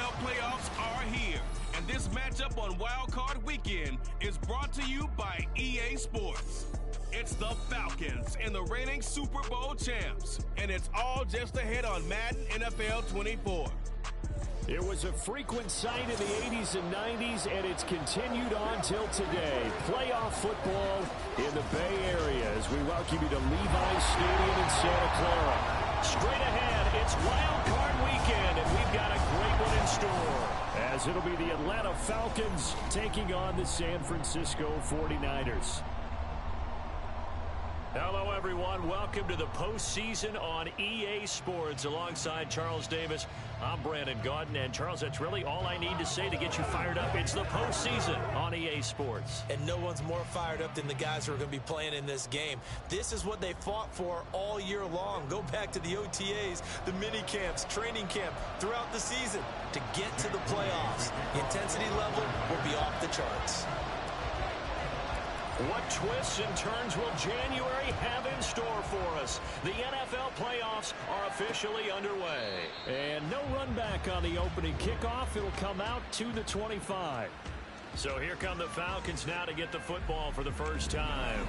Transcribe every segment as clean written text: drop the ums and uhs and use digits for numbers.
NFL playoffs are here, and this matchup on Wild Card Weekend is brought to you by EA Sports. It's the Falcons and the reigning Super Bowl champs, and it's all just ahead on Madden NFL 24. It was a frequent sight in the 80s and 90s, and it's continued on till today. Playoff football in the Bay Area as we welcome you to Levi's Stadium in Santa Clara. Straight ahead, it's Wild Card Weekend, and we've got a great one in store, as it'll be the Atlanta Falcons taking on the San Francisco 49ers. Hello, everyone. Welcome to the postseason on EA Sports. Alongside Charles Davis, I'm Brandon Gaudin. And, Charles, that's really all I need to say to get you fired up. It's the postseason on EA Sports. And no one's more fired up than the guys who are going to be playing in this game. This is what they fought for all year long. Go back to the OTAs, the mini camps, training camp, throughout the season to get to the playoffs. The intensity level will be off the charts. What twists and turns will January have in store for us? The NFL playoffs are officially underway. And no run back on the opening kickoff. It'll come out to the 25. So here come the Falcons now to get the football for the first time.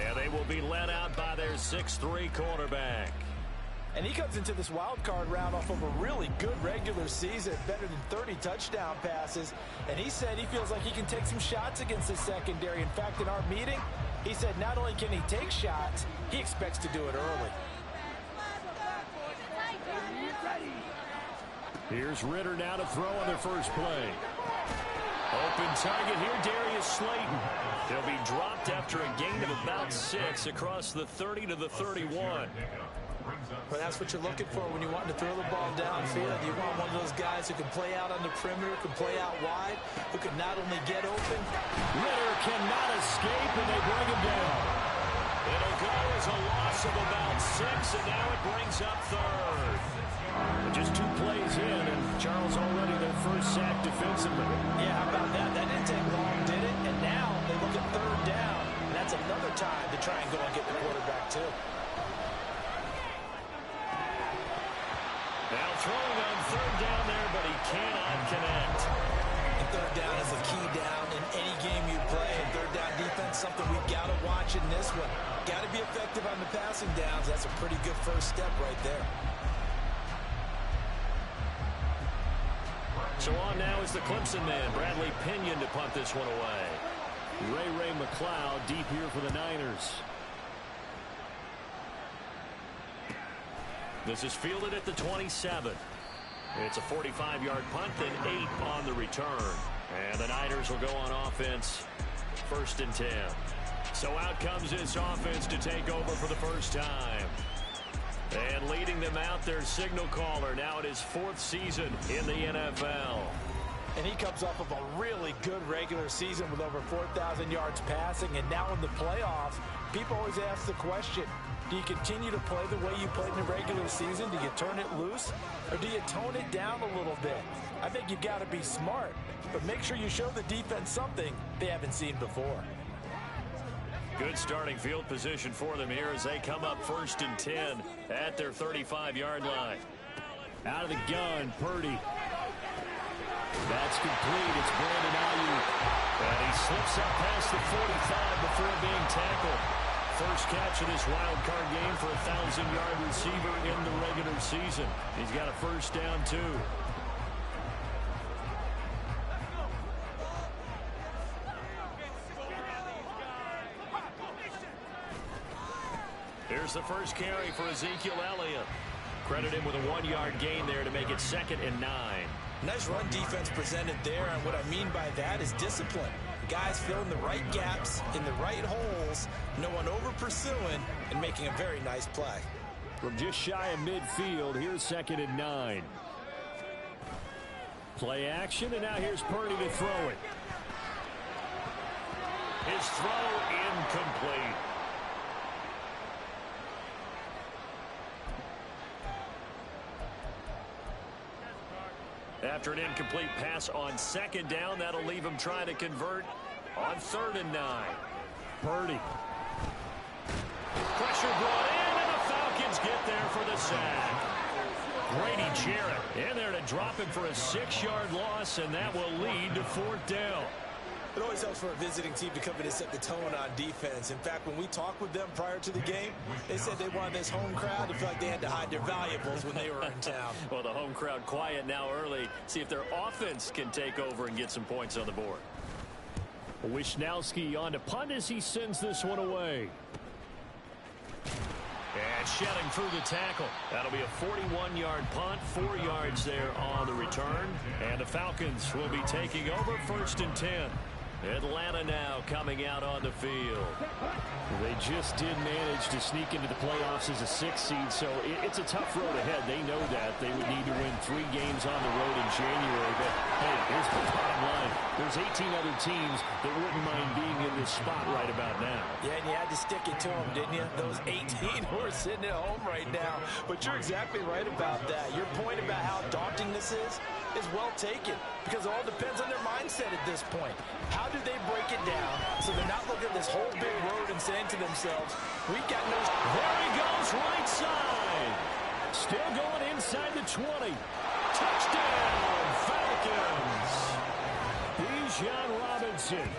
And they will be led out by their 6'3" quarterback. And he comes into this wild card round off of a really good regular season, better than 30 touchdown passes. And he said he feels like he can take some shots against the secondary. In fact, in our meeting, he said not only can he take shots, he expects to do it early. Here's Ritter now to throw on their first play. Open target here, Darius Slayton. He'll be dropped after a gain of about 6 across the 30 to the 31. Well, that's what you're looking for when you want to throw the ball downfield. You want one of those guys who can play out on the perimeter, can play out wide, who can not only get open. Ritter cannot escape, and they bring him down. It'll go as a loss of about 6, and now it brings up third. Just 2 plays in, and Charles already their first sack defensively. Yeah, how about that? That didn't take long, did it? And now they look at third down, and that's another time to try and go and get the quarterback, too. Now throwing on third down there, but he cannot connect. And third down is a key down in any game you play. And third down defense, something we've got to watch in this one. Got to be effective on the passing downs. That's a pretty good first step right there. So on now is the Clemson man, Bradley Pinion, to punt this one away. Ray McLeod deep here for the Niners. This is fielded at the 27. It's a 45-yard punt, then 8 on the return. And the Niners will go on offense, 1st and 10. So out comes this offense to take over for the first time. And leading them out, their signal caller, now in his 4th season in the NFL. And he comes off of a really good regular season with over 4,000 yards passing. And now in the playoffs, people always ask the question, do you continue to play the way you played in the regular season? Do you turn it loose? Or do you tone it down a little bit? I think you've got to be smart, but make sure you show the defense something they haven't seen before. Good starting field position for them here as they come up 1st and 10 at their 35-yard line. Out of the gun, Purdy. That's complete. It's Brandon Ayuk. And he slips up past the 45 before being tackled. First catch of this wild card game for a 1,000-yard receiver in the regular season. He's got a first down, too. Here's the first carry for Ezekiel Elliott. Credit him with a 1-yard gain there to make it 2nd and 9. Nice run defense presented there, and what I mean by that is discipline. Guys filling the right gaps in the right holes, no one over pursuing, and making a very nice play. From just shy of midfield, here's 2nd and 9. Play action, and now here's Purdy to throw it. His throw incomplete. After an incomplete pass on 2nd down, that'll leave him trying to convert on 3rd and 9. Purdy. Pressure brought in, and the Falcons get there for the sack. Grady Jarrett in there to drop it for a 6-yard loss, and that will lead to 4th down. It always helps for a visiting team to come in and set the tone on defense. In fact, when we talked with them prior to the game, they said they wanted this home crowd to feel like they had to hide their valuables when they were in town. Well, the home crowd quiet now early. See if their offense can take over and get some points on the board. Wisnowski on to punt as he sends this one away. And shedding through the tackle. That'll be a 41-yard punt, 4 yards there on the return. And the Falcons will be taking over 1st and 10. Atlanta now coming out on the field. They just did manage to sneak into the playoffs as a 6th seed, so it's a tough road ahead. They know that. They would need to win 3 games on the road in January. But, hey, here's the bottom line. There's 18 other teams that wouldn't mind being in this spot right about now. Yeah, and you had to stick it to them, didn't you? Those 18 who are sitting at home right now. But you're exactly right about that. Your point about how daunting this is well taken, because it all depends on their mindset at this point. How do they break it down so they're not looking at this whole big road and saying to themselves, we've got no... There he goes, right side. Still going inside the 20. Touchdown, Falcons. Bijan Robinson,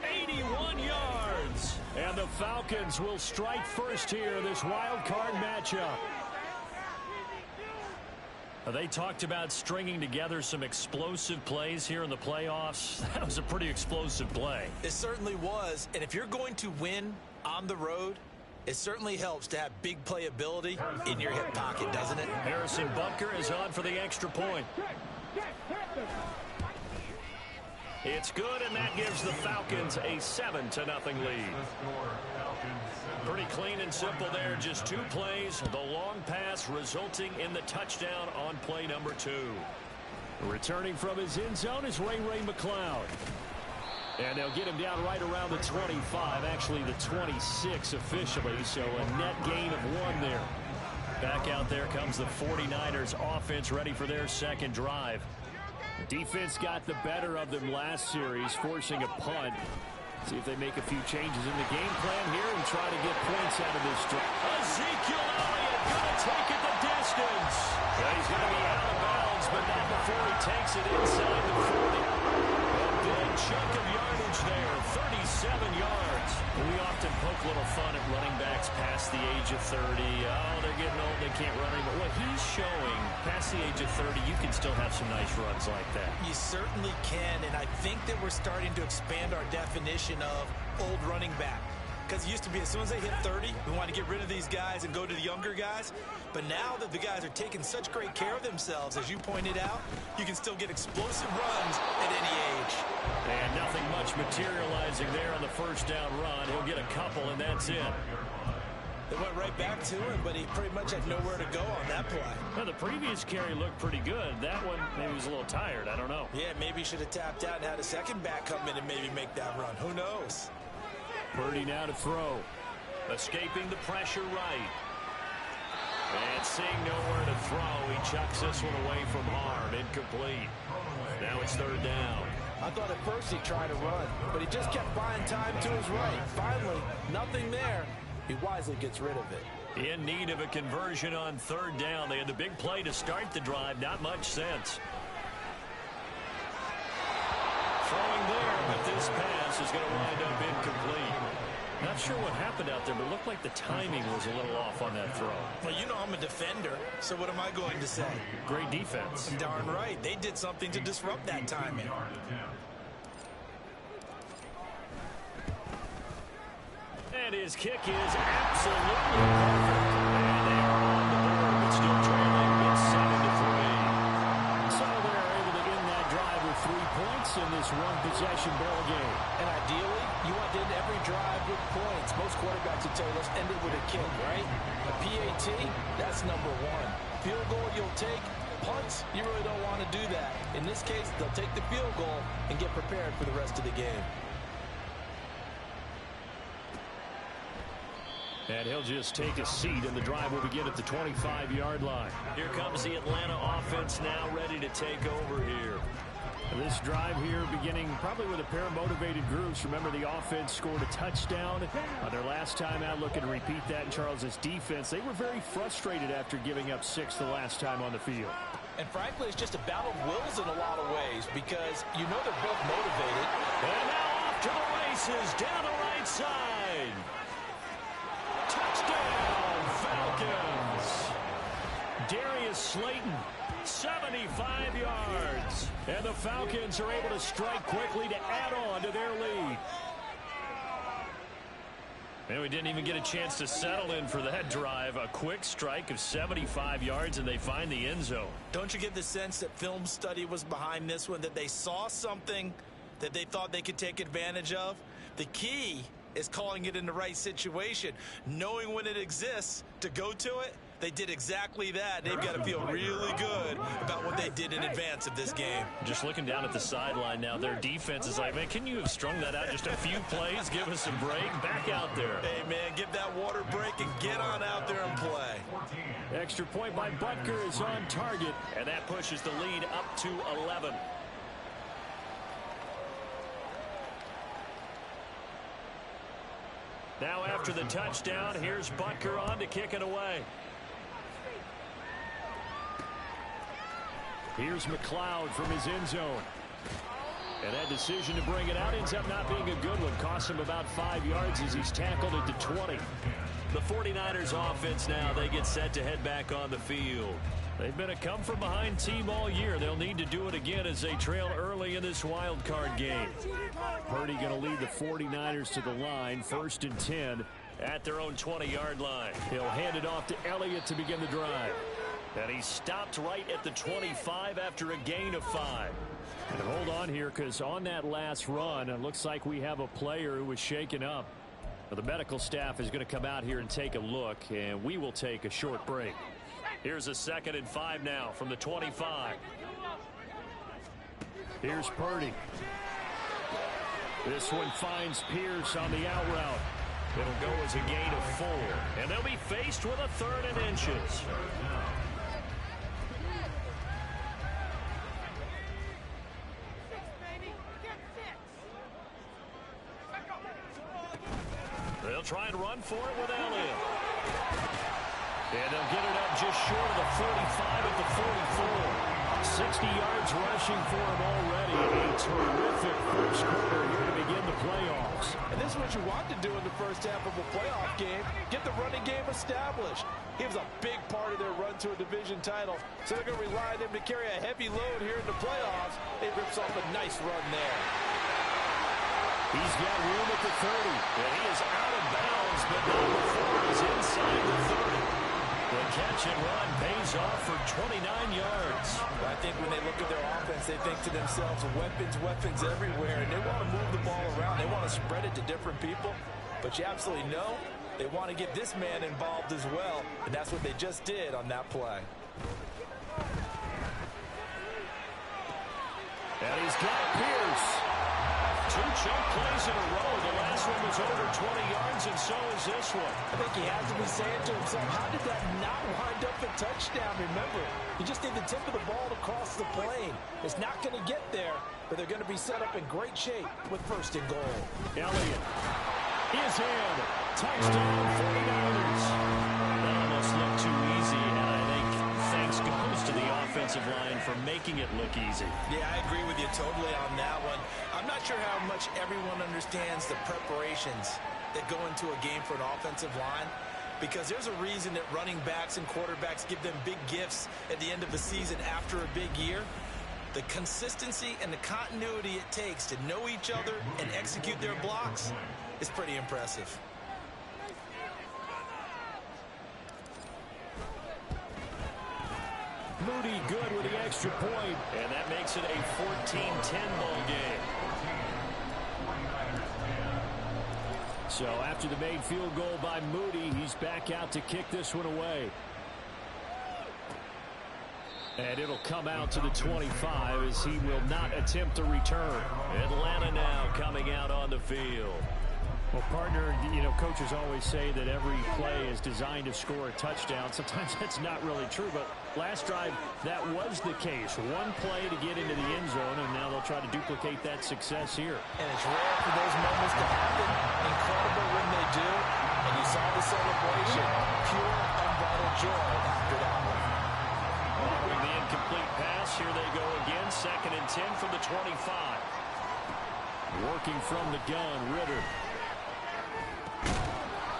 81 yards. And the Falcons will strike first here in this wild card matchup. They talked about stringing together some explosive plays here in the playoffs. That was a pretty explosive play. It certainly was. And if you're going to win on the road, it certainly helps to have big playability in your hip pocket, doesn't it? Harrison Butker is on for the extra point. It's good, and that gives the Falcons a 7-0 lead. Pretty clean and simple there. Just 2 plays. The long pass resulting in the touchdown on play number 2. Returning from his end zone is Ray McCloud. And they'll get him down right around the 25, actually the 26 officially, so a net gain of 1 there. Back out there comes the 49ers offense, ready for their second drive. Defense got the better of them last series, forcing a punt. See if they make a few changes in the game plan here and try to get points out of this drive. Ezekiel Elliott going to take it the distance. Yeah, he's going to be out of bounds, but not before he takes it inside the 40. A big chunk of yardage there, 37 yards. We often poke a little fun at running backs past the age of 30. Oh, they're getting old, they can't run anymore. What he's showing, past the age of 30, you can still have some nice runs like that. You certainly can, and I think that we're starting to expand our definition of old running back. Because it used to be as soon as they hit 30, we want to get rid of these guys and go to the younger guys. But now that the guys are taking such great care of themselves, as you pointed out, you can still get explosive runs at any age. And nothing much materializing there on the first down run. He'll get a couple, and that's it. They went right back to him, but he pretty much had nowhere to go on that play. Well, the previous carry looked pretty good. That one, maybe he was a little tired. I don't know. Yeah, maybe he should have tapped out and had a second back come in and maybe make that run. Who knows? Purdy now to throw. Escaping the pressure right. And seeing nowhere to throw, he chucks this one away from harm. Incomplete. Now it's 3rd down. I thought at first he'd try to run, but he just kept buying time to his right. Finally, nothing there. He wisely gets rid of it. In need of a conversion on 3rd down. They had the big play to start the drive. Not much sense. Throwing there, but this pass is going to wind up incomplete. Not sure what happened out there, but it looked like the timing was a little off on that throw. Well, you know I'm a defender, so what am I going to say? Great defense. Darn right. They did something to disrupt that timing. And his kick is absolutely perfect. And they are on the board, but still trailing. It's 7-3. So they're able to end that drive with 3 points in this one-possession ball game. And ideally, you want to end every drive with points. Most quarterbacks would tell you, let's end it with a kick, right? A PAT, that's number 1. Field goal you'll take. Punts, you really don't want to do that. In this case, they'll take the field goal and get prepared for the rest of the game. And he'll just take a seat, and the drive will begin at the 25-yard line. Here comes the Atlanta offense now ready to take over here. This drive here beginning probably with a pair of motivated groups. Remember, the offense scored a touchdown on their last time out. Looking to repeat that in Charles's defense. They were very frustrated after giving up 6 the last time on the field. And frankly, it's just a battle of wills in a lot of ways because you know they're both motivated. And now off to the races down the right side. Touchdown, Falcons. Darius Slayton, 75 yards. And the Falcons are able to strike quickly to add on to their lead. And we didn't even get a chance to settle in for that drive. A quick strike of 75 yards, and they find the end zone. Don't you get the sense that film study was behind this one, that they saw something that they thought they could take advantage of? The key is calling it in the right situation, knowing when it exists to go to it. They did exactly that. They've got to feel really good about what they did in advance of this game. Just looking down at the sideline now, their defense is like, man, can you have strung that out just a few plays? Give us a break. Back out there. Hey, man, give that water break and get on out there and play. Extra point by Butker is on target, and that pushes the lead up to 11. Now after the touchdown, here's Butker on to kick it away. Here's McLeod from his end zone. And that decision to bring it out ends up not being a good one. Costs him about 5 yards as he's tackled at the 20. The 49ers offense now, they get set to head back on the field. They've been a come-from-behind team all year. They'll need to do it again as they trail early in this wild card game. Purdy going to lead the 49ers to the line, 1st and 10 at their own 20-yard line. He'll hand it off to Elliott to begin the drive. And he stopped right at the 25 after a gain of 5. And hold on here, because on that last run, it looks like we have a player who was shaken up. Well, the medical staff is going to come out here and take a look, and we will take a short break. Here's a 2nd and 5 now from the 25. Here's Purdy. This one finds Pierce on the out route. It'll go as a gain of 4. And they'll be faced with a 3rd and inches. They'll try and run for it with Elliott. And they'll get it up just short of the 45 at the 44. 60 yards rushing for him already. A terrific first quarter here to begin the playoffs. And this is what you want to do in the first half of a playoff game. Get the running game established. He was a big part of their run to a division title. So they're going to rely on him to carry a heavy load here in the playoffs. He rips off a nice run there. He's got room at the 30. And he is out of bounds, but not before he's inside the 30. The catch and run pays off for 29 yards. I think when they look at their offense, they think to themselves, weapons everywhere, and they want to move the ball around. They want to spread it to different people, but you absolutely know they want to get this man involved as well, and that's what they just did on that play. And he's got Pierce. 2 chunk plays in a row. The last one was over 20 yards, and so is this one. I think he has to be saying to himself, how did that not wind up a touchdown? Remember, you just need the tip of the ball to cross the plane. It's not going to get there, but they're going to be set up in great shape with 1st and goal. Elliott is in. Touchdown, 49ers. That almost looked too easy, and I think thanks goes to the offensive line for making it look easy. Yeah, I agree with you totally on that one. I'm not sure how much everyone understands the preparations that go into a game for an offensive line, because there's a reason that running backs and quarterbacks give them big gifts at the end of the season after a big year. The consistency and the continuity it takes to know each other and execute their blocks is pretty impressive. Moody good with the extra point, and that makes it a 14-10 ball game. So after the made field goal by Moody, he's back out to kick this one away. And it'll come out to the 25 as he will not attempt to return. Atlanta now coming out on the field. Well, partner, coaches always say that every play is designed to score a touchdown. Sometimes that's not really true, but last drive, that was the case. One play to get into the end zone, and now they'll try to duplicate that success here. And it's rare for those moments to happen. Incredible when they do. And you saw the celebration. Pure, unbridled joy after that one. Following the incomplete pass, here they go again. 2nd and 10 from the 25. Working from the gun, Ritter.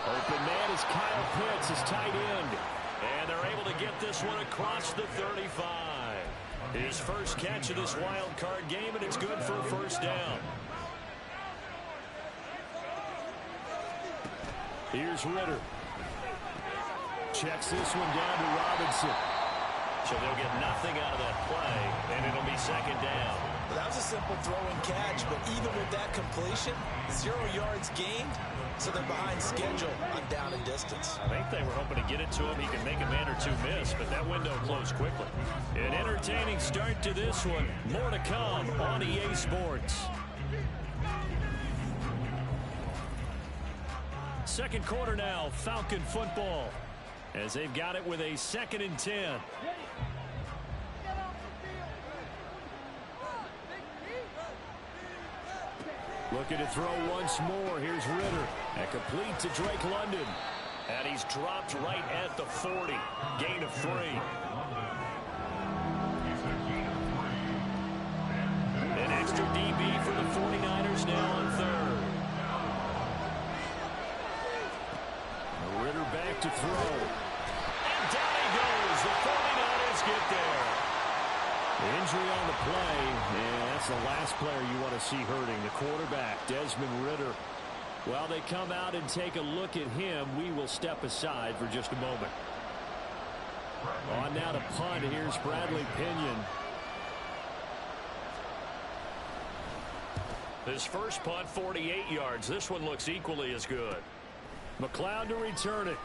Open man is Kyle Pitts, his tight end. And they're able to get this one across the 35. His first catch of this wild card game, and it's good for a first down. Here's Ritter. Checks this one down to Robinson. So they'll get nothing out of that play, and it'll be 2nd down. Well, that was a simple throw and catch, but even with that completion, 0 yards gained, so they're behind schedule on down and distance. I think they were hoping to get it to him. He could make a man or two miss, but that window closed quickly. An entertaining start to this one. More to come on EA Sports. Second quarter now, Falcon football, as they've got it with a 2nd and 10. Looking to throw once more. Here's Ritter. And complete to Drake London. And he's dropped right at the 40. Gain of 3. An extra DB for the 49ers now on 3rd. Ritter back to throw. And down he goes. The 49ers get there. Injury on the play, and that's the last player you want to see hurting. The quarterback, Desmond Ritter. While they come out and take a look at him, we will step aside for just a moment. On now to punt. Here's Bradley Pinion. His first punt, 48 yards. This one looks equally as good. McLeod to return it.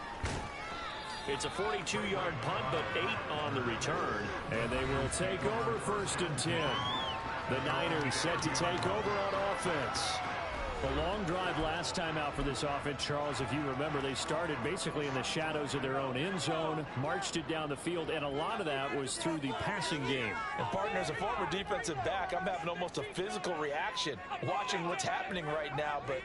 It's a 42-yard punt, but 8 on the return. And they will take over 1st and 10. The Niners set to take over on offense. A long drive last time out for this offense, Charles. If you remember, they started basically in the shadows of their own end zone, marched it down the field, and a lot of that was through the passing game. And partner, as a former defensive back, I'm having almost a physical reaction watching what's happening right now. But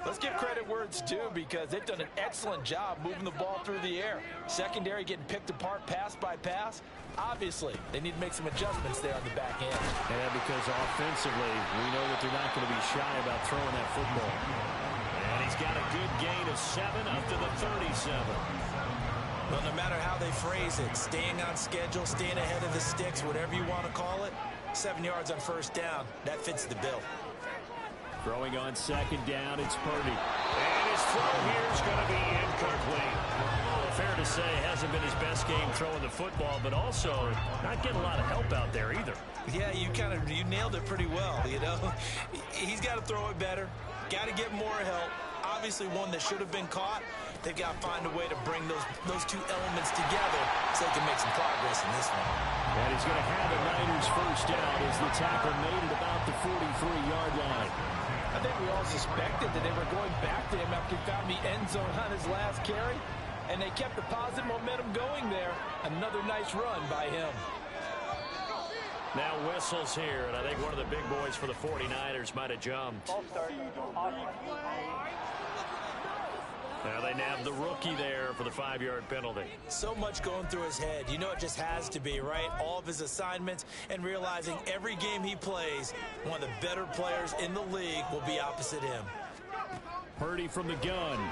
let's give credit where it's due, because they've done an excellent job moving the ball through the air. Secondary getting picked apart pass by pass. Obviously, they need to make some adjustments there on the back end. Yeah, because offensively, we know that they're not going to be shy about throwing that football. And he's got a good gain of 7 up to the 37. Well, no matter how they phrase it, staying on schedule, staying ahead of the sticks, whatever you want to call it, 7 yards on 1st down, that fits the bill. Throwing on 2nd down, it's Purdy. And his throw here is going to be incomplete. Fair to say, hasn't been his best game throwing the football, but also not getting a lot of help out there either. Yeah, you nailed it pretty well, He's got to throw it better, got to get more help. Obviously one that should have been caught. They've got to find a way to bring those two elements together so they can make some progress in this one. And he's going to have a Niners first down as the tackle made it about the 43-yard line. I think we all suspected that they were going back to him after he found the end zone on his last carry. And they kept the positive momentum going there. Another nice run by him. Now whistles here, and I think one of the big boys for the 49ers might have jumped. Now they nab the rookie there for the 5-yard penalty. So much going through his head. It just has to be, right? All of his assignments and realizing every game he plays, one of the better players in the league will be opposite him. Purdy from the gun.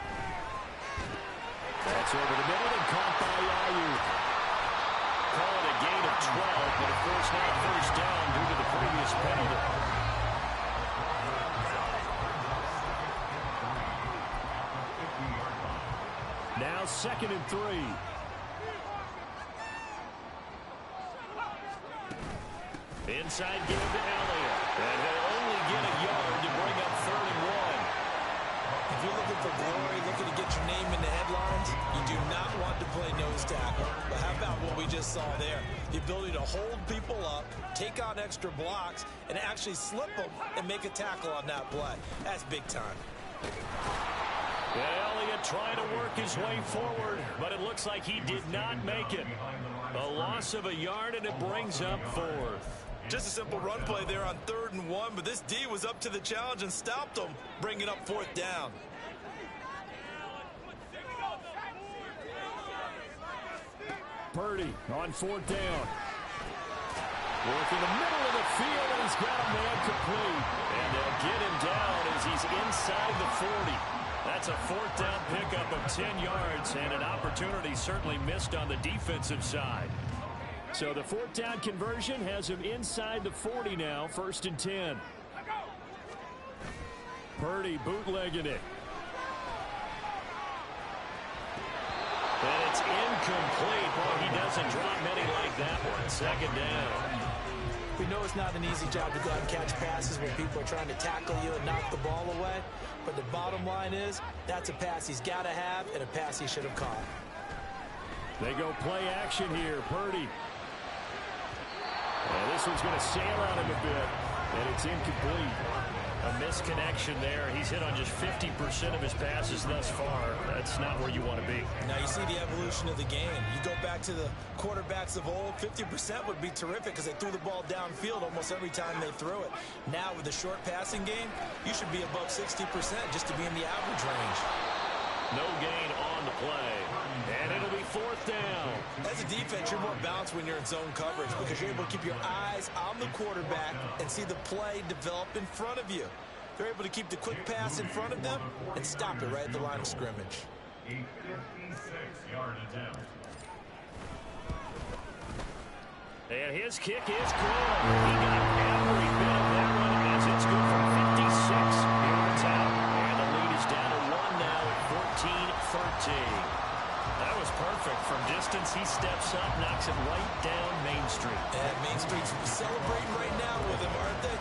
That's over the middle and caught by Ayuk. Call it a gain of 12, but of course not first down due to the previous penalty. Now 2nd and 3. Inside give to Elliott. And he'll only get a yard to bring up 3rd and 1. If you're looking for glory, looking to get your name in the headlines, you do not want to play nose tackle. But how about what we just saw there? The ability to hold people up, take on extra blocks, and actually slip them and make a tackle on that play. That's big time. Elliott trying to work his way forward, but it looks like he did not make it. A loss of a yard, and it brings up 4th. Just a simple run play there on 3rd and 1, but this D was up to the challenge and stopped them, bringing up 4th down. Purdy on 4th down. Working the middle of the field, and he's got a man complete. And they'll get him down as he's inside the 40. That's a 4th down pickup of 10 yards, and an opportunity certainly missed on the defensive side. So the 4th down conversion has him inside the 40 now, 1st and 10. Purdy bootlegging it. And it's incomplete. Boy, he doesn't drop many like that one. 2nd down. We know it's not an easy job to go out and catch passes when people are trying to tackle you and knock the ball away. But the bottom line is, that's a pass he's got to have and a pass he should have caught. They go play action here. Purdy. And this one's going to sail on him a bit. And it's incomplete. A misconnection there. He's hit on just 50% of his passes thus far. That's not where you want to be. Now you see the evolution of the game. You go back to the quarterbacks of old, 50% would be terrific because they threw the ball downfield almost every time they threw it. Now with the short passing game, you should be above 60% just to be in the average range. No gain on the play. And it'll be 4th down. As a defense, you're more balanced when you're in zone coverage because you're able to keep your eyes on the quarterback and see the play develop in front of you. They're able to keep the quick pass in front of them and stop it right at the line of scrimmage. A 56-yard attempt. And his kick is good. He got every bit of that one as it's good for 56 yards out. And the lead is down to 1 now at 14-13. That was perfect. From distance, he steps up, knocks it right down Main Street. And Main Street's celebrating right now with him, aren't they?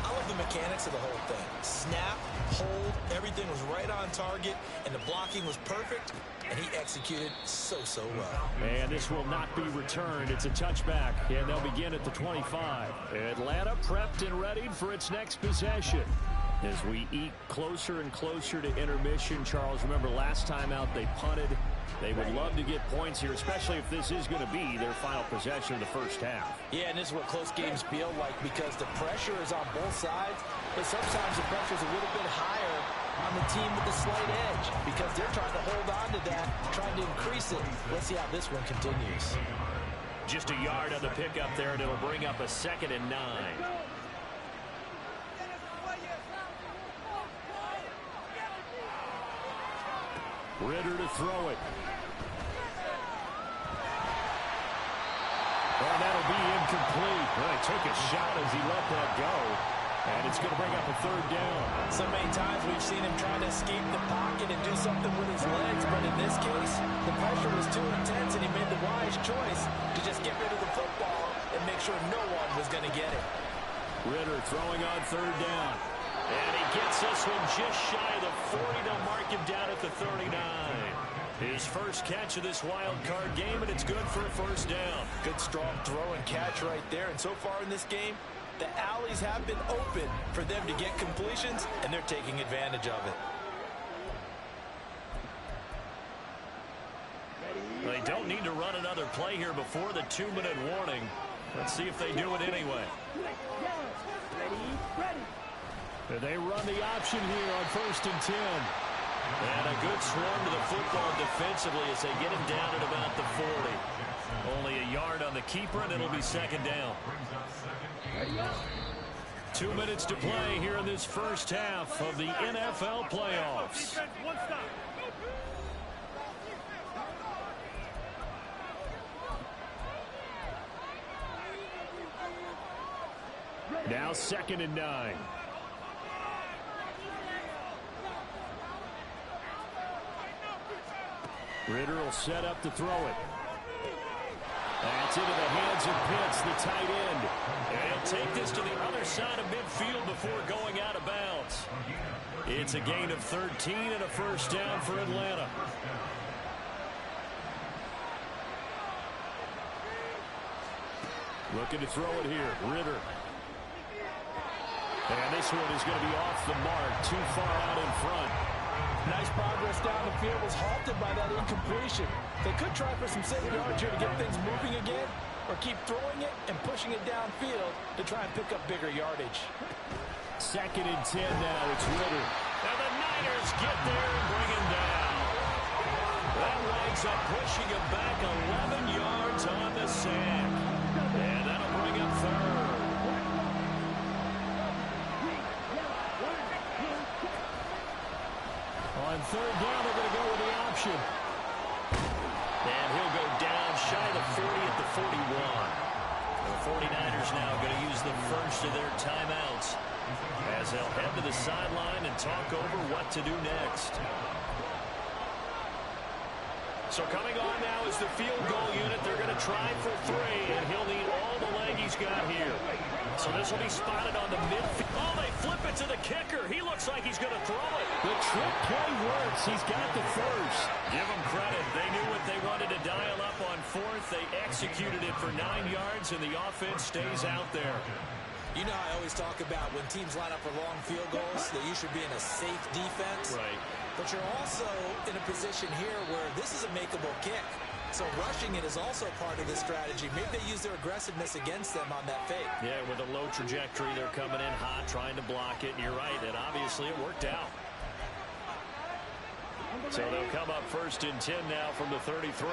I love the mechanics of the whole thing. Snap, hold, everything was right on target, and the blocking was perfect, and he executed so well. And this will not be returned. It's a touchback, and they'll begin at the 25. Atlanta prepped and readied for its next possession. As we eat closer and closer to intermission, Charles, remember last time out they punted. They would love to get points here, especially if this is going to be their final possession of the first half. Yeah, and this is what close games feel like because the pressure is on both sides, but sometimes the pressure is a little bit higher on the team with the slight edge because they're trying to hold on to that, trying to increase it. Let's see how this one continues. Just a yard on the pickup there, and it'll bring up a 2nd and 9. Ritter to throw it. And that'll be incomplete. Well, he took a shot as he let that go. And it's going to bring up a 3rd down. So many times we've seen him trying to escape the pocket and do something with his legs, but in this case, the pressure was too intense and he made the wise choice to just get rid of the football and make sure no one was going to get it. Ritter throwing on 3rd down. And he gets this one just shy of the 40. They'll mark him down at the 39. His first catch of this wild card game, and it's good for a 1st down. Good strong throw and catch right there. And so far in this game, the alleys have been open for them to get completions, and they're taking advantage of it. They don't need to run another play here before the 2-minute warning. Let's see if they do it anyway. They run the option here on 1st and 10. And a good swarm to the football defensively as they get him down at about the 40. Only a yard on the keeper, and it'll be 2nd down. 2 minutes to play here in this first half of the NFL playoffs. Now 2nd and 9. Ritter will set up to throw it. That's into the hands of Pitts, the tight end. And he'll take this to the other side of midfield before going out of bounds. It's a gain of 13 and a 1st down for Atlanta. Looking to throw it here. Ritter. And this one is going to be off the mark, too far out in front. Nice progress down the field was halted by that incompletion. They could try for some 7 yards here to get things moving again, or keep throwing it and pushing it downfield to try and pick up bigger yardage. 2nd and 10 now. It's Ritter. And the Niners get there and bring him down. That winds up pushing him back 11 yards on the sack. And that'll bring him 3rd. On 3rd down, they're going to go with the option. And he'll go down shy of the 40 at the 41. The 49ers now going to use the first of their timeouts as they'll head to the sideline and talk over what to do next. So coming on now is the field goal unit. They're going to try for 3, and he'll need all the leg he's got here. So this will be spotted on the midfield. Oh, they flip it to the kicker. He looks like he's going to throw it. The trick play works. He's got the first. Give them credit. They knew what they wanted to dial up on 4th. They executed it for 9 yards, and the offense stays out there. You know how I always talk about when teams line up for long field goals, that you should be in a safe defense. Right. But you're also in a position here where this is a makeable kick. So rushing it is also part of this strategy. Maybe they use their aggressiveness against them on that fake. Yeah, with a low trajectory, they're coming in hot, trying to block it. And you're right, and obviously it worked out. So they'll come up 1st and 10 now from the 33.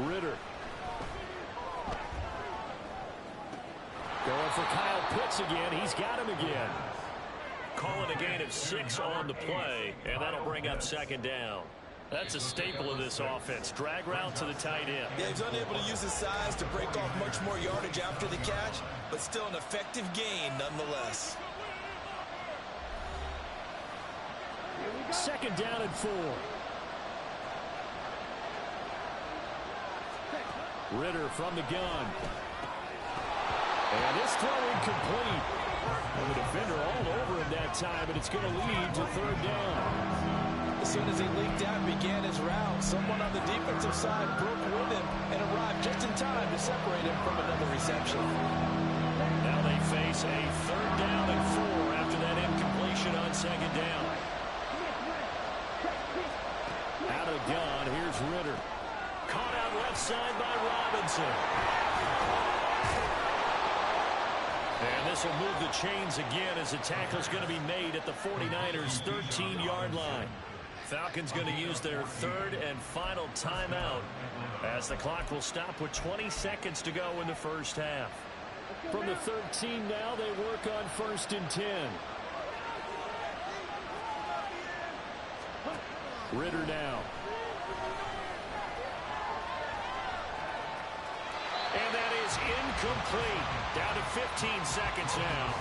Ritter. Going for Kyle Pitts again. He's got him again. Calling a gain of 6 on the play, and that'll bring up 2nd down. That's a staple of this offense. Drag route to the tight end. Yeah, he's unable to use his size to break off much more yardage after the catch, but still an effective gain nonetheless. 2nd down and 4. Ritter from the gun. And this throw incomplete. And the defender all over him that time, and it's going to lead to 3rd down. As soon as he leaked out and began his route, someone on the defensive side broke with him and arrived just in time to separate him from another reception. Now they face a 3rd down and 4 after that incompletion on 2nd down. Out of the gun, here's Ritter. Caught out left side by Robinson. And this will move the chains again as the tackle's going to be made at the 49ers' 13-yard line. Falcons going to use their 3rd and final timeout as the clock will stop with 20 seconds to go in the first half. From the 13 now, they work on 1st and 10. Ritter now. And that is incomplete. Down to 15 seconds now.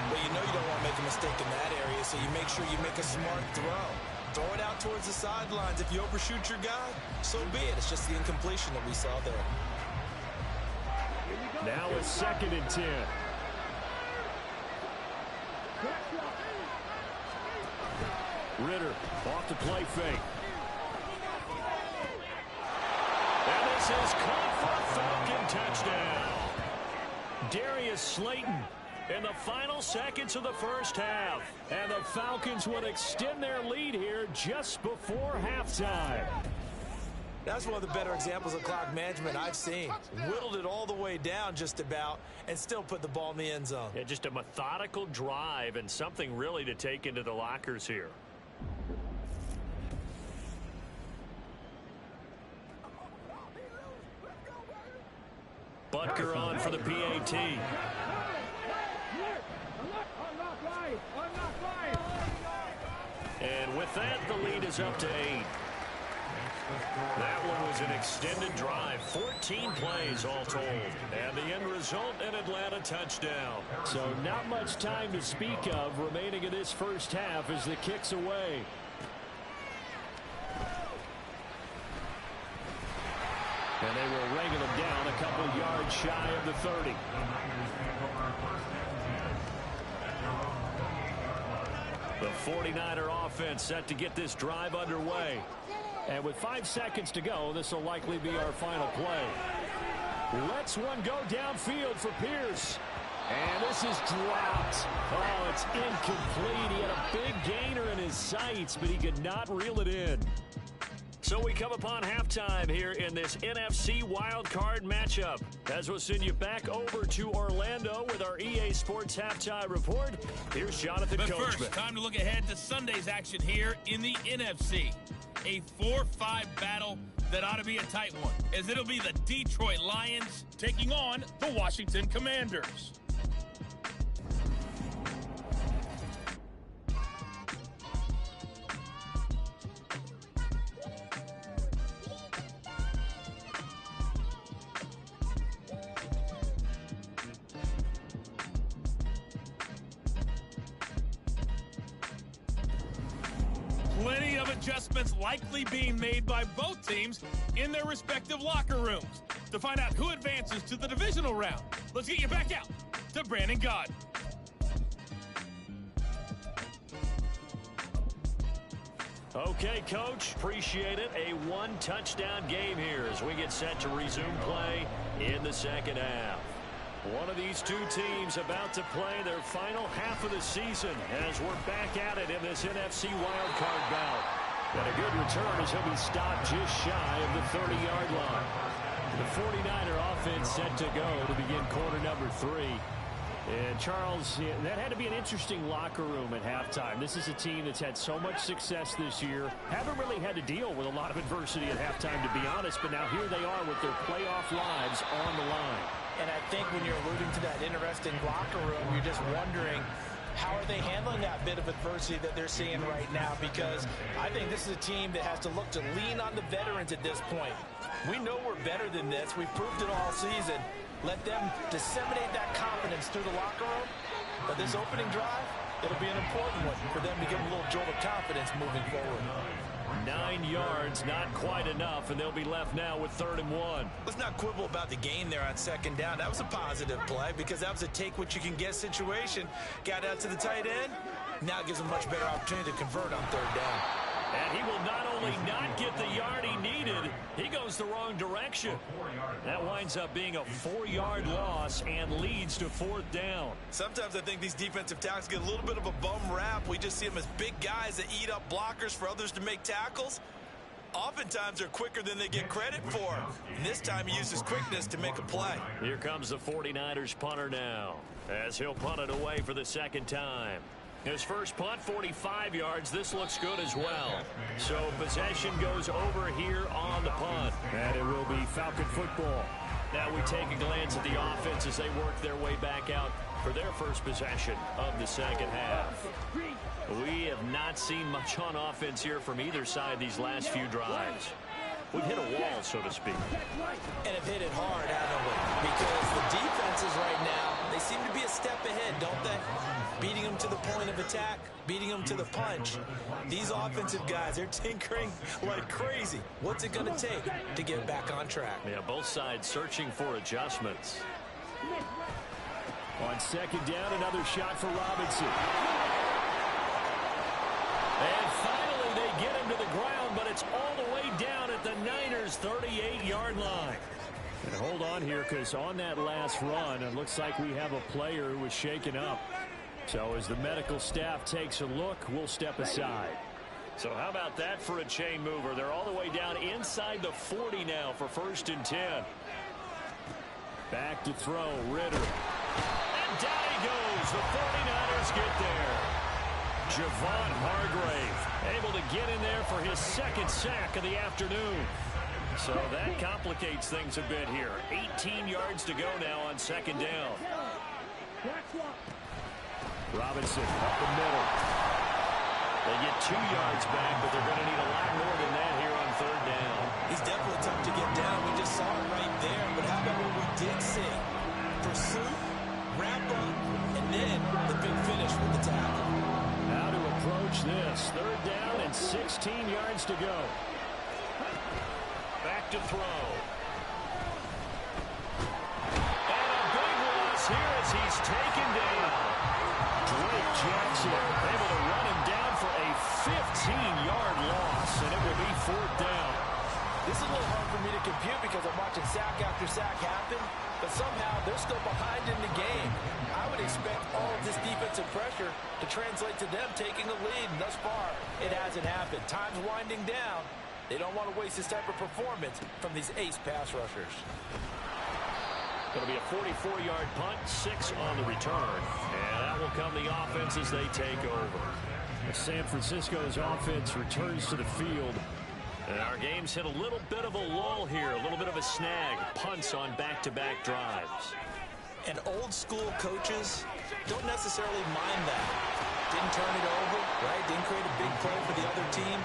Well, you know you don't want to make a mistake in that area, so you make sure you make a smart throw. Throw it out towards the sidelines. If you overshoot your guy, so be it. It's just the incompletion that we saw there. Now it's 2nd and 10. Ritter off the play fake. And this is caught for a Falcon touchdown. Darius Slayton in the final seconds of the first half. And the Falcons would extend their lead here just before halftime. That's one of the better examples of clock management I've seen. Whittled it all the way down just about and still put the ball in the end zone. Yeah, just a methodical drive and something really to take into the lockers here. Butker on for the PAT. And with that, the lead is up to 8. That one was an extended drive, 14 plays all told. And the end result, an Atlanta touchdown. So not much time to speak of remaining in this first half as the kick's away. And they will wrangle him down a couple yards shy of the 30. The 49er offense set to get this drive underway. And with 5 seconds to go, this will likely be our final play. Lets one go downfield for Pierce. And this is dropped. Oh, it's incomplete. He had a big gainer in his sights, but he could not reel it in. So we come upon halftime here in this NFC wildcard matchup. As we'll send you back over to Orlando with our EA Sports halftime report. Here's Jonathan But Coachman. first, time to look ahead to Sunday's action here in the NFC. A 4-5 battle that ought to be a tight one, as it'll be the Detroit Lions taking on the Washington Commanders. Plenty of adjustments likely being made by both teams in their respective locker rooms. To find out who advances to the divisional round, let's get you back out to Brandon Gaudin. Okay, Coach, appreciate it. A one-touchdown game here as we get set to resume play in the second half. One of these two teams about to play their final half of the season as we're back at it in this NFC wildcard bout. And a good return as he'll be stopped just shy of the 30-yard line. The 49er offense set to go to begin quarter number 3. And Charles, that had to be an interesting locker room at halftime. This is a team that's had so much success this year. Haven't really had to deal with a lot of adversity at halftime, to be honest. But now here they are with their playoff lives on the line. And I think when you're alluding to that interesting locker room, you're just wondering, how are they handling that bit of adversity that they're seeing right now? Because I think this is a team that has to look to lean on the veterans at this point. We know we're better than this. We've proved it all season. Let them disseminate that confidence through the locker room. But this opening drive, it'll be an important one for them to give a little jolt of confidence moving forward. 9 yards, not quite enough, and they'll be left now with 3rd and 1. Let's not quibble about the gain there on second down. That was a positive play because that was a take-what-you-can-get situation. Got out to the tight end. Now it gives them a much better opportunity to convert on 3rd down. And he will not only not get the yard he needed, he goes the wrong direction. That winds up being a 4-yard loss and leads to 4th down. Sometimes I think these defensive tackles get a little bit of a bum rap. We just see them as big guys that eat up blockers for others to make tackles. Oftentimes they're quicker than they get credit for. And this time he uses quickness to make a play. Here comes the 49ers punter now, as he'll punt it away for the second time. His first punt, 45 yards. This looks good as well. So possession goes over here on the punt. And it will be Falcon football. Now we take a glance at the offense as they work their way back out for their first possession of the second half. We have not seen much on offense here from either side these last few drives. We've hit a wall, so to speak. And have hit it hard, haven't we? Because the defenses right now, they seem to be a step ahead, don't they? Beating them to the point of attack, beating them to the punch. These offensive guys, they're tinkering like crazy. What's it going to take to get back on track? Yeah, both sides searching for adjustments. On second down, another shot for Robinson. And finally, they get him to the ground, but it's all the way down at the Niners' 38-yard line. And hold on here, because on that last run, it looks like we have a player who was shaken up. So as the medical staff takes a look, we'll step aside. So how about that for a chain mover? They're all the way down inside the 40 now for 1st and 10. Back to throw, Ritter. And down he goes. The 49ers get there. Javon Hargrave able to get in there for his second sack of the afternoon. So that complicates things a bit here. 18 yards to go now on second down. Robinson up the middle. They get 2 yards back, but they're going to need a lot more than that here on 3rd down. He's definitely tough to get down. We just saw it right there. But how about what we did see? Pursuit, wrap up, and then the big finish with the tackle. How to approach this. 3rd down and 16 yards to go. Back to throw. And a big loss here as he's taken down. Drake Jackson able to run him down for a 15-yard loss, and it will be 4th down. This is a little hard for me to compute because I'm watching sack after sack happen, but somehow they're still behind in the game. I would expect all of this defensive pressure to translate to them taking a lead, and thus far, it hasn't happened. Time's winding down. They don't want to waste this type of performance from these ace pass rushers. It'll be a 44-yard punt, 6 on the return, and that will come the offense as they take over. San Francisco's offense returns to the field. And our game's hit a little bit of a lull here, a little bit of a snag. Punts on back-to-back drives. And old-school coaches don't necessarily mind that. Didn't turn it over, right? Didn't create a big play for the other team.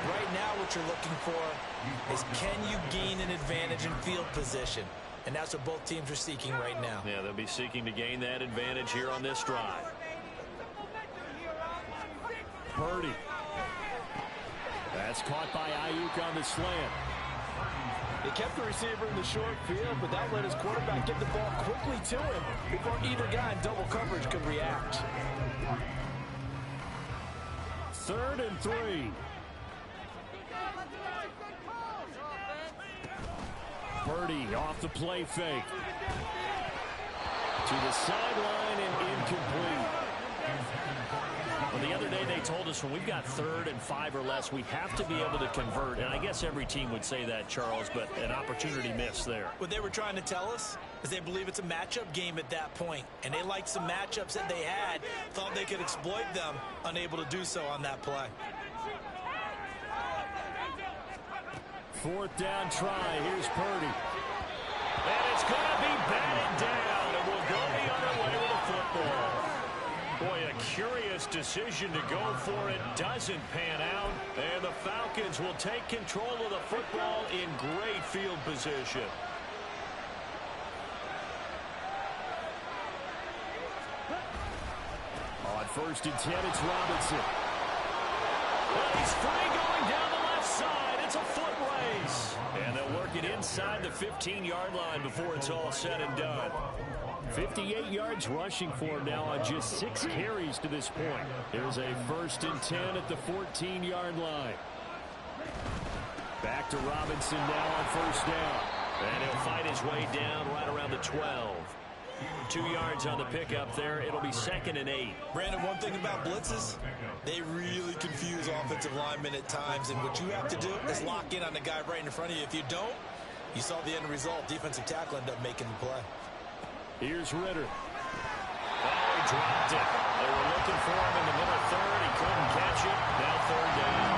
Right now what you're looking for is can you gain an advantage in field position? And that's what both teams are seeking right now. Yeah, they'll be seeking to gain that advantage here on this drive. Purdy. That's caught by Ayuk on the slant. They kept the receiver in the short field, but that let his quarterback get the ball quickly to him before either guy in double coverage could react. 3rd and 3. Purdy off the play fake. To the sideline and incomplete. Well, the other day they told us when we've got 3rd and 5 or less, we have to be able to convert. And I guess every team would say that, Charles, but an opportunity missed there. What they were trying to tell us is they believe it's a matchup game at that point. And they liked some matchups that they had, thought they could exploit them, unable to do so on that play. 4th down try. Here's Purdy. And it's going to be batted down, and we'll go the other way with a football. Boy, a curious decision to go for it. Doesn't pan out, and the Falcons will take control of the football in great field position. On 1st and 10, it's Robinson. Well, he's free going down the left side. It's a foot race. And they'll work it inside the 15-yard line before it's all said and done. 58 yards rushing for him now on just 6 carries to this point. Here's a 1st and 10 at the 14-yard line. Back to Robinson now on 1st down. And he'll fight his way down right around the 12. 2 yards on the pickup there. It'll be 2nd and 8. Brandon, one thing about blitzes, they really confuse offensive linemen at times. And what you have to do is lock in on the guy right in front of you. If you don't, you saw the end result. Defensive tackle ended up making the play. Here's Ritter. Oh, he dropped it. They were looking for him in the middle 3rd. He couldn't catch it. Now 3rd down.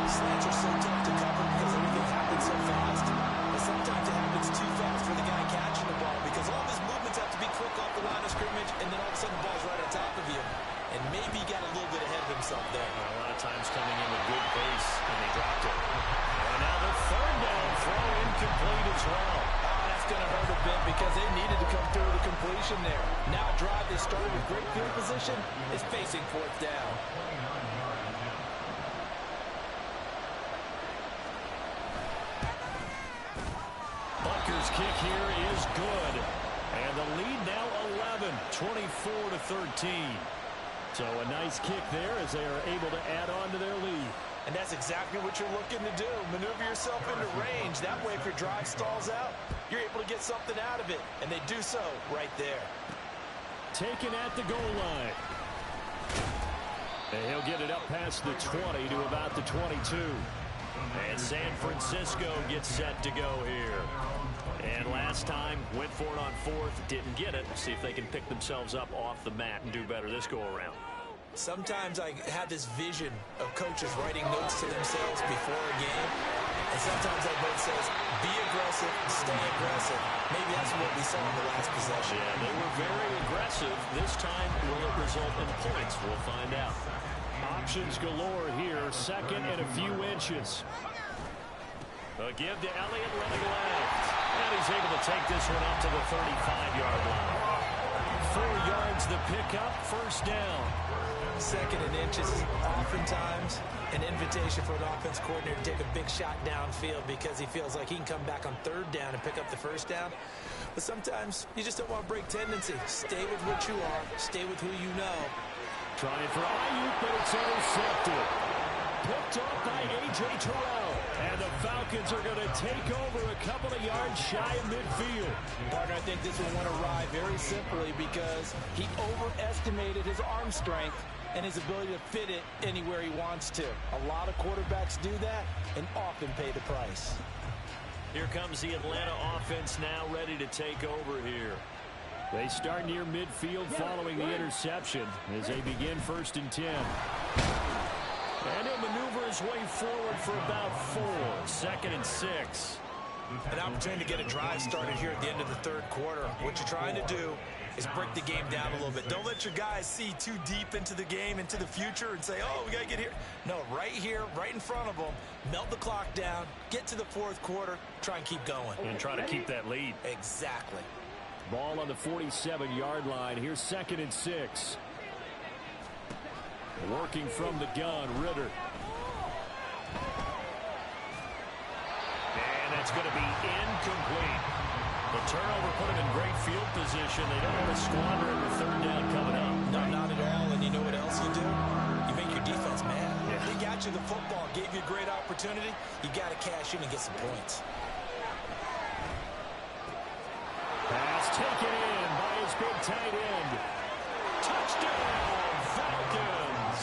Slants are so tough to cover because everything happens so fast. But sometimes it happens too fast for the guy catching the ball because all of his movements have to be quick off the line of scrimmage, and then all of a sudden the ball's right on top of you. And maybe he got a little bit ahead of himself there. A lot of times coming in with good pace, and he dropped it. And now the 3rd down throw incomplete as well. That's going to hurt a bit because they needed to come through the completion there. Now a drive they started with great field position is facing 4th down. Butker's kick here is good. And the lead now 11, 24-13. So a nice kick there as they are able to add on to their lead. And that's exactly what you're looking to do. Maneuver yourself into range. That way, if your drive stalls out, you're able to get something out of it. And they do so right there. Taken at the goal line. And he'll get it up past the 20 to about the 22. And San Francisco gets set to go here. And last time, went for it on 4th, didn't get it. See if they can pick themselves up off the mat and do better this go-around. Sometimes I have this vision of coaches writing notes to themselves before a game. And sometimes that note says, be aggressive, stay aggressive. Maybe that's what we saw in the last possession. Yeah, they were very aggressive. This time, will it result in points? We'll find out. Options galore here. 2nd and a few inches. A give to Elliott running left. And he's able to take this one up to the 35-yard line. 4 yards the pickup, 1st down. 2nd and inches is oftentimes an invitation for an offense coordinator to take a big shot downfield because he feels like he can come back on 3rd down and pick up the 1st down. But sometimes you just don't want to break tendency. Stay with what you are. Stay with who you know. Trying for Ayuk, but it's intercepted. Picked up by A.J. Terrell. And the Falcons are going to take over a couple of yards shy of midfield. Partner, I think this one went awry very simply because he overestimated his arm strength and his ability to fit it anywhere he wants to. A lot of quarterbacks do that and often pay the price. Here comes the Atlanta offense now ready to take over here. They start near midfield following the interception as they begin 1st and 10. And he'll maneuver his way forward for about 4. 2nd and 6. An opportunity to get a drive started here at the end of the 3rd quarter. What you're trying to do is break the game down a little bit. Don't let your guys see too deep into the game, into the future, and say, oh, we got to get here. No, right here, right in front of them, melt the clock down, get to the 4th quarter, try and keep going. And try to keep that lead. Exactly. Ball on the 47-yard line. Here's 2nd and 6. Working from the gun, Ritter. And that's going to be incomplete. The turnover put him in great field position. They don't want to squander it with 3rd down coming up. No, not at all. And you know what else you do? You make your defense mad. Yeah. They got you the football, gave you a great opportunity. You got to cash in and get some points. Pass taken in by his big tight end. Touchdown, Falcons.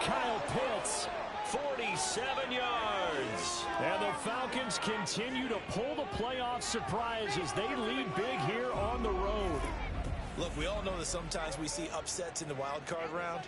Kyle Pitts, 47 yards. and the Falcons continue to pull the playoff surprise as they lead big here on the road. Look, we all know that sometimes we see upsets in the wild card round,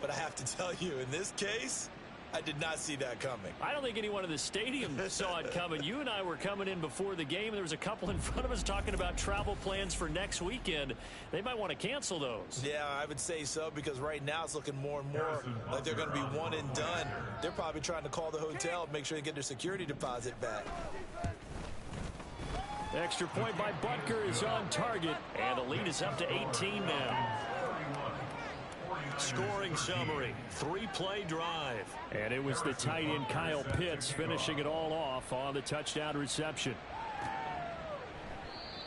but I have to tell you, in this case, I did not see that coming. I don't think anyone in the stadium saw it coming. You and I were coming in before the game, and there was a couple in front of us talking about travel plans for next weekend. They might want to cancel those. Yeah, I would say so, because right now it's looking more and more like they're going to be one and done. They're probably trying to call the hotel and make sure they get their security deposit back. Extra point by Butker is on target, and the lead is up to 18 now. Scoring summary, 3-play drive. and it was the tight end Kyle Pitts finishing it all off on the touchdown reception.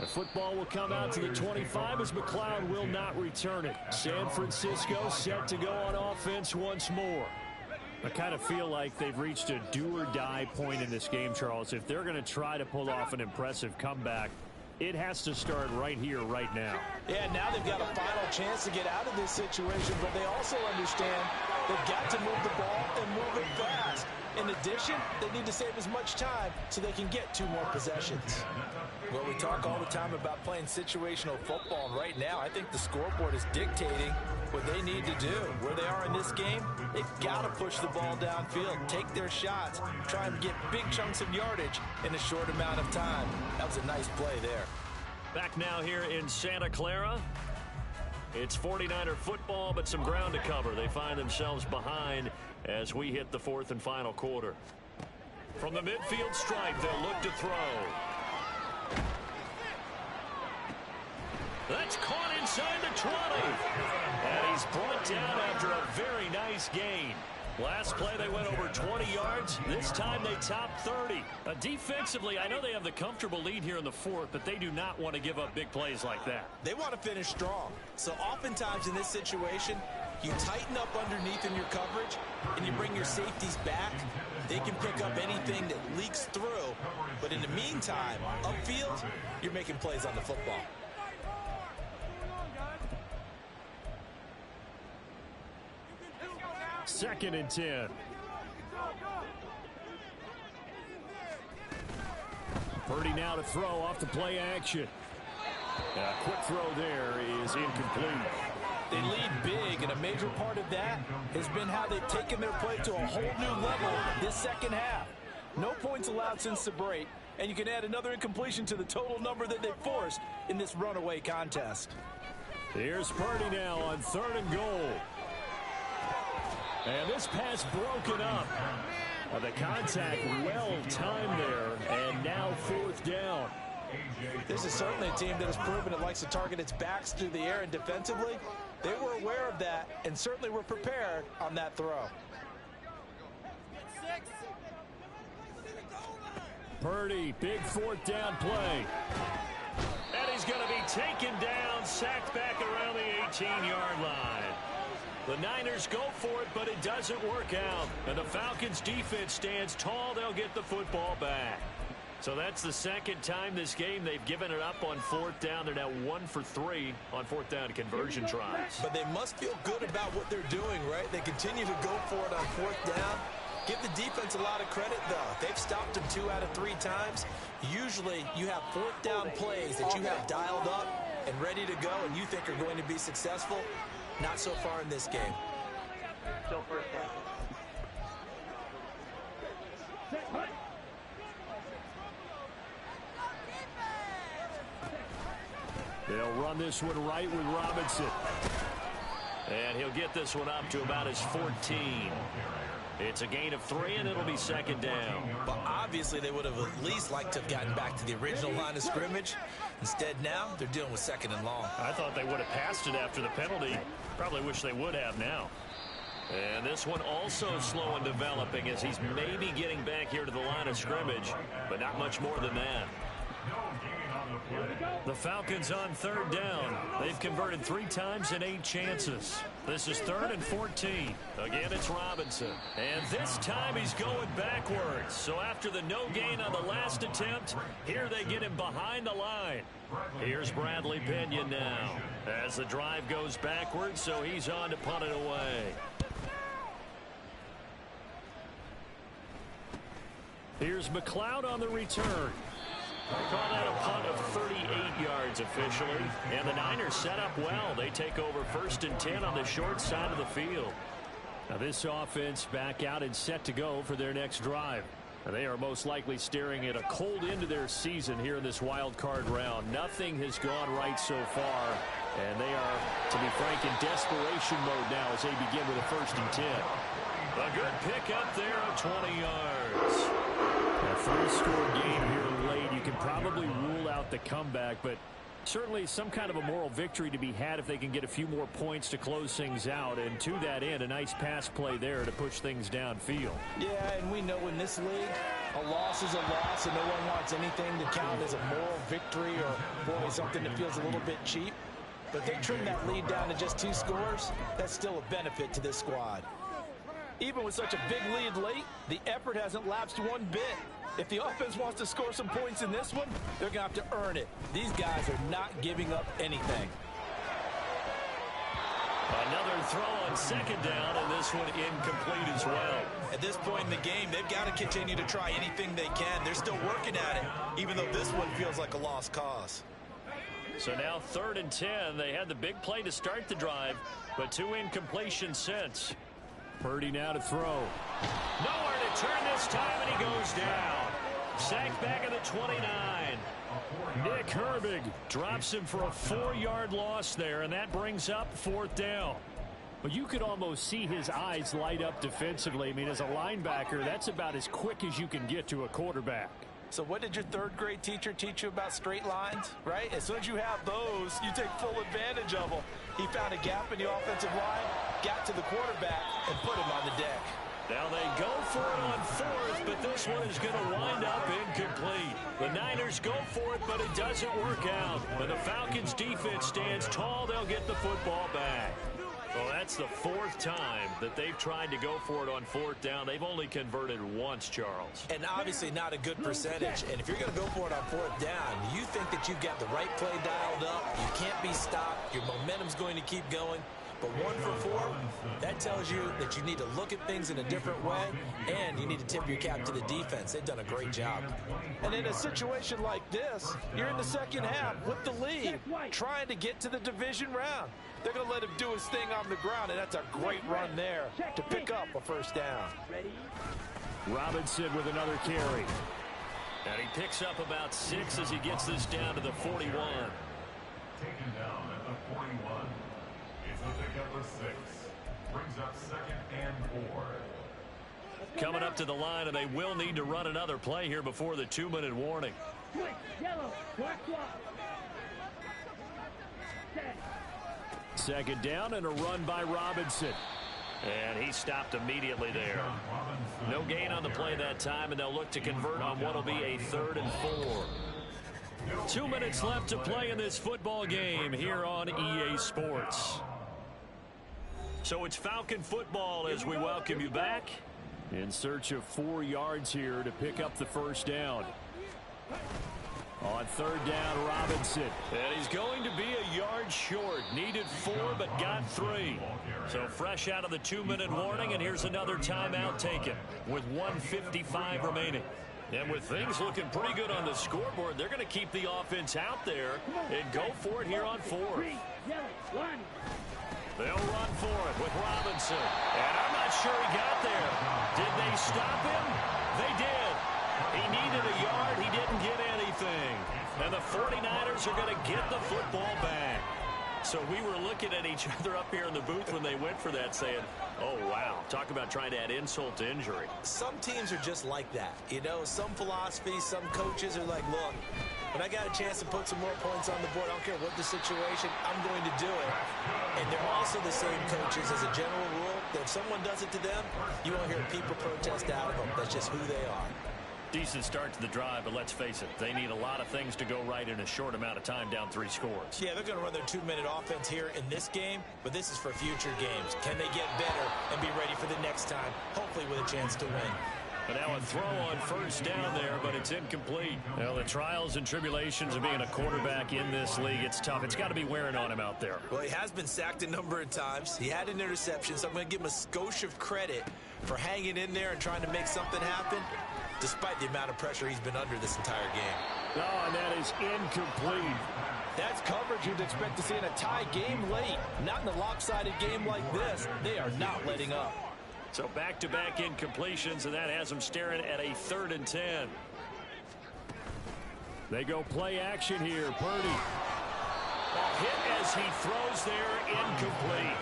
The football will come out to the 25 as McLeod will not return it. San Francisco set to go on offense once more. I kind of feel like they've reached a do-or-die point in this game, Charles. If they're going to try to pull off an impressive comeback, it has to start right here, right now. Yeah, now they've got a final chance to get out of this situation, but they also understand they've got to move the ball and move it fast. In addition, they need to save as much time so they can get 2 more possessions. Well, we talk all the time about playing situational football, and right now I think the scoreboard is dictating what they need to do. Where they are in this game, they've got to push the ball downfield, take their shots, try and get big chunks of yardage in a short amount of time. That was a nice play there. Back now here in Santa Clara. It's 49er football, but some ground to cover. They find themselves behind as we hit the 4th and final quarter. From the midfield stripe, they'll look to throw. That's caught inside the 20. And he's brought down after a very nice gain. Last play, they went over 20 yards. This time, they topped 30. Defensively, I know they have the comfortable lead here in the 4th, but they do not want to give up big plays like that. They want to finish strong. So oftentimes in this situation, you tighten up underneath in your coverage, and you bring your safeties back. They can pick up anything that leaks through. But in the meantime, upfield, you're making plays on the football. Second and 10. Purdy now to throw off the play action. And a quick throw there is incomplete. They lead big, and a major part of that has been how they've taken their play to a whole new level this second half. No points allowed since the break, and you can add another incompletion to the total number that they've forced in this runaway contest. Here's Purdy now on 3rd and goal. And this pass broken up. The contact well timed there, and now 4th down. This is certainly a team that has proven it likes to target its backs through the air, and defensively, they were aware of that and certainly were prepared on that throw. Purdy, big 4th down play. And he's going to be taken down, sacked back around the 18-yard line. The Niners go for it, but it doesn't work out. And the Falcons defense stands tall. They'll get the football back. So that's the second time this game they've given it up on fourth down. They're now 1 for 3 on fourth down conversion tries. But they must feel good about what they're doing, right? They continue to go for it on fourth down. Give the defense a lot of credit, though. They've stopped them 2 out of 3 times. Usually, you have fourth down plays that you have dialed up and ready to go and you think are going to be successful. Not so far in this game. Still first down. They'll run this one right with Robinson. And he'll get this one up to about his 14. It's a gain of 3, and it'll be second down. But obviously, they would have at least liked to have gotten back to the original line of scrimmage. Instead, now, they're dealing with second and long. I thought they would have passed it after the penalty. Probably wish they would have now. And this one also slow in developing as he's maybe getting back here to the line of scrimmage, but not much more than that. The Falcons on third down. They've converted 3 times in 8 chances. This is 3rd and 14. Again, it's Robinson. And this time he's going backwards. So after the no gain on the last attempt, here they get him behind the line. Here's Bradley Pinion now as the drive goes backwards, so he's on to punt it away. Here's McLeod on the return. They call that a punt of 38 yards officially. And the Niners set up well. They take over 1st and 10 on the short side of the field. Now this offense back out and set to go for their next drive. And they are most likely staring at a cold end to their season here in this wild card round. Nothing has gone right so far. And they are, to be frank, in desperation mode now as they begin with a 1st and 10. A good pick up there of 20 yards. A 3-score game here late. You can probably rule out the comeback, but certainly some kind of a moral victory to be had if they can get a few more points to close things out. And to that end, a nice pass play there to push things downfield. Yeah, and we know in this league, a loss is a loss, and no one wants anything to count as a moral victory or boy, something that feels a little bit cheap. But if they trim that lead down to just 2 scores, that's still a benefit to this squad. Even with such a big lead late, the effort hasn't lapsed one bit. If the offense wants to score some points in this one, they're going to have to earn it. These guys are not giving up anything. Another throw on second down, and this one incomplete as well. At this point in the game, they've got to continue to try anything they can. They're still working at it, even though this one feels like a lost cause. So now 3rd and 10. They had the big play to start the drive, but 2 incompletions since. Purdy now to throw. Nowhere to turn this time, and he goes down. Sacked back at the 29. Nick Herbig drops him for a 4-yard loss there, and that brings up 4th down. But you could almost see his eyes light up defensively. I mean, as a linebacker, that's about as quick as you can get to a quarterback. So what did your 3rd grade teacher teach you about straight lines, right? As soon as you have those, you take full advantage of them. He found a gap in the offensive line, got to the quarterback, and put him on the deck. Now they go for it on 4th, but this one is going to wind up incomplete. The Niners go for it, but it doesn't work out. When the Falcons defense stands tall, they'll get the football back. Well, that's the 4th time that they've tried to go for it on 4th down. They've only converted once, Charles. And obviously not a good percentage. And if you're going to go for it on 4th down, you think that you've got the right play dialed up. You can't be stopped. Your momentum's going to keep going. But 1 for 4, that tells you that you need to look at things in a different way, and you need to tip your cap to the defense. They've done a great job. And in a situation like this, you're in the second half with the lead, trying to get to the division round. They're going to let him do his thing on the ground, and that's a great run there to pick up a 1st down. Robinson with another carry. And he picks up about 6 as he gets this down to the 41. Taken down at the 41. It's a pickup of 6. Brings up 2nd and 4. Coming up to the line, and they will need to run another play here before the 2-minute warning. Yellow, black block. 2nd down and a run by Robinson. And he stopped immediately there. No gain on the play that time, and they'll look to convert on what will be a 3rd and 4. 2 minutes left to play in this football game here on EA Sports. So it's Falcon football as we welcome you back. In search of 4 yards here to pick up the first down. On third down, Robinson. And he's going to be a yard short. Needed 4, but got 3. So fresh out of the 2-minute warning, and here's another timeout taken with 1:55 remaining. And with things looking pretty good on the scoreboard, they're going to keep the offense out there and go for it here on 4th. They'll run for it with Robinson. And I'm not sure he got there. Did they stop him? They did. He needed a yard. He didn't get anything. And the 49ers are going to get the football back. So we were looking at each other up here in the booth when they went for that saying, oh, wow. Talk about trying to add insult to injury. Some teams are just like that. You know, some philosophies, some coaches are like, look, when I got a chance to put some more points on the board, I don't care what the situation, I'm going to do it. And they're also the same coaches as a general rule that if someone does it to them, you won't hear people protest out of them. That's just who they are. Decent start to the drive, but let's face it, they need a lot of things to go right in a short amount of time down 3 scores. Yeah, they're going to run their 2-minute offense here in this game, but this is for future games. Can they get better and be ready for the next time, hopefully with a chance to win? But now a throw on first down there, but it's incomplete. Well, the trials and tribulations of being a quarterback in this league, it's tough. It's got to be wearing on him out there. Well, he has been sacked a number of times. He had an interception, so I'm going to give him a skosh of credit for hanging in there and trying to make something happen, despite the amount of pressure he's been under this entire game. Oh, and that is incomplete. That's coverage you'd expect to see in a tie game late. Not in a lopsided game like this. They are not letting up. So back-to-back incompletions, and that has them staring at a 3rd and 10. They go play action here. Purdy. Hit as he throws there, incomplete.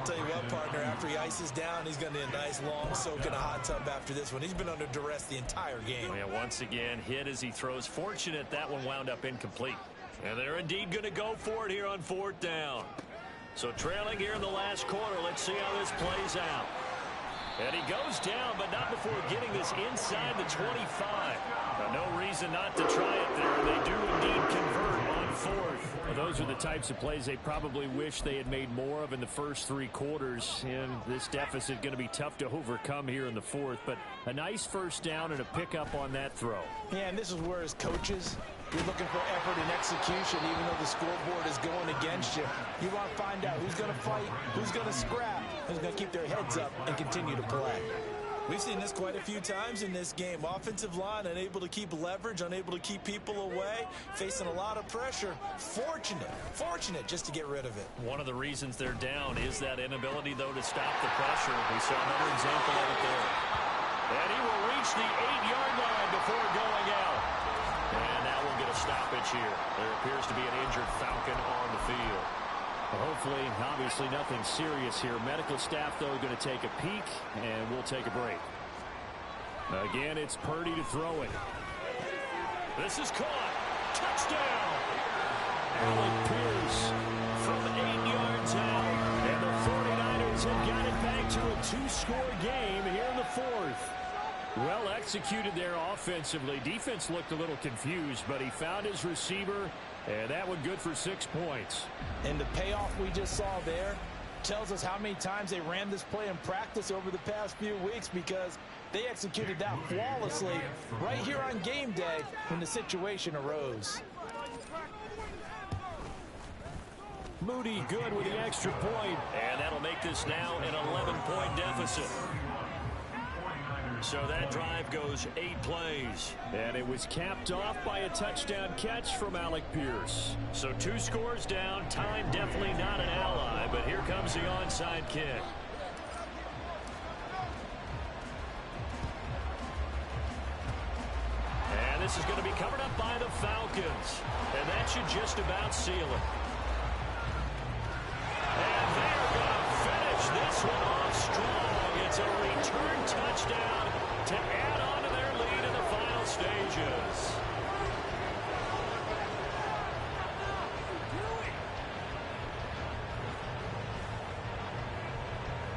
Tell you what, partner, after he ices down, he's going to need a nice long soak in a hot tub after this one. He's been under duress the entire game. Yeah, once again, hit as he throws. Fortunate that one wound up incomplete. And they're indeed going to go for it here on 4th down. So trailing here in the last quarter, let's see how this plays out. And he goes down, but not before getting this inside the 25. No reason not to try it there. They do indeed convert on 4th. Well, those are the types of plays they probably wish they had made more of in the first 3 quarters. And this deficit going to be tough to overcome here in the 4th. But a nice first down and a pickup on that throw. Yeah, and this is where as coaches, you're looking for effort and execution, even though the scoreboard is going against you. You want to find out who's going to fight, who's going to scrap, who's going to keep their heads up and continue to play. We've seen this quite a few times in this game. Offensive line unable to keep leverage, unable to keep people away, facing a lot of pressure. Fortunate just to get rid of it. One of the reasons they're down is that inability, though, to stop the pressure. We saw another example of it there. And he will reach the 8-yard line before going out. And now we'll get a stoppage here. There appears to be an injured Falcon on the field. Well, hopefully, obviously nothing serious here. Medical staff, though, going to take a peek, and we'll take a break. Again, it's Purdy to throw it. This is caught. Touchdown! Alec Pierce from 8 yards out. And the 49ers have got it back to a 2-score game here in the 4th. Well executed there offensively. Defense looked a little confused, but he found his receiver, and that one good for 6 points. And the payoff we just saw there tells us how many times they ran this play in practice over the past few weeks, because they executed that flawlessly right here on game day when the situation arose. Moody good with the extra point. And that'll make this now an 11-point deficit. So that drive goes 8 plays. And it was capped off by a touchdown catch from Alec Pierce. So 2 scores down. Time definitely not an ally, but here comes the onside kick. And this is going to be covered up by the Falcons. And that should just about seal it. And they're going to finish this one off strong. It's a return touchdown to add on to their lead in the final stages.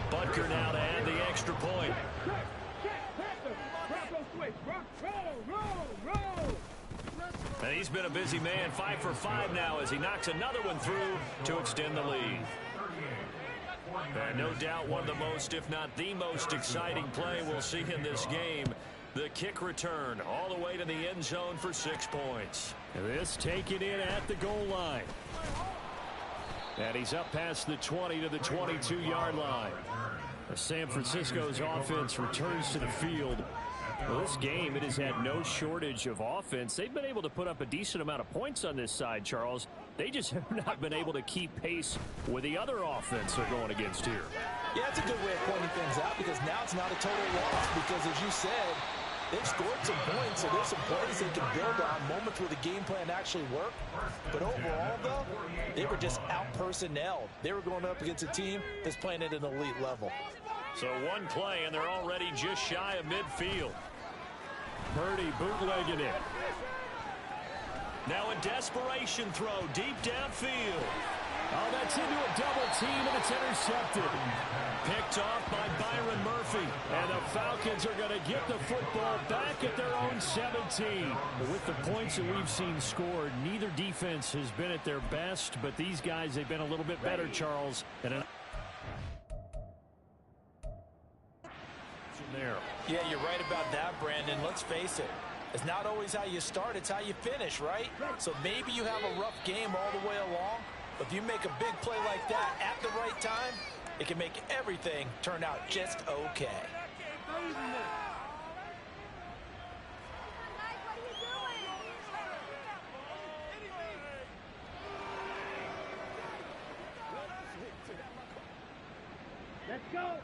Butker now to add the extra point. And he's been a busy man, 5 for 5 now as he knocks another one through to extend the lead. And no doubt one of the most, if not the most exciting play we'll see in this game. The kick return all the way to the end zone for 6 points. This taken in at the goal line. And he's up past the 20 to the 22-yard line. San Francisco's offense returns to the field. Well, this game, it has had no shortage of offense. They've been able to put up a decent amount of points on this side, Charles. They just have not been able to keep pace with the other offense they're going against here. Yeah, it's a good way of pointing things out because now it's not a total loss because, as you said, they've scored some points, so there's some plays they can build on, moments where the game plan actually worked. But overall, though, they were just out-personnelled. They were going up against a team that's playing at an elite level. So one play, and they're already just shy of midfield. Purdy bootlegging it. Now a desperation throw deep downfield. Oh, that's into a double team, and it's intercepted. Picked off by Byron Murphy. And the Falcons are going to get the football back at their own 17. With the points that we've seen scored, neither defense has been at their best, but these guys, they've been a little bit better, Charles. And there. Yeah, you're right about that, Brandon. Let's face it. It's not always how you start, it's how you finish, right? So maybe you have a rough game all the way along, but if you make a big play like that at the right time, it can make everything turn out just okay. Let's go.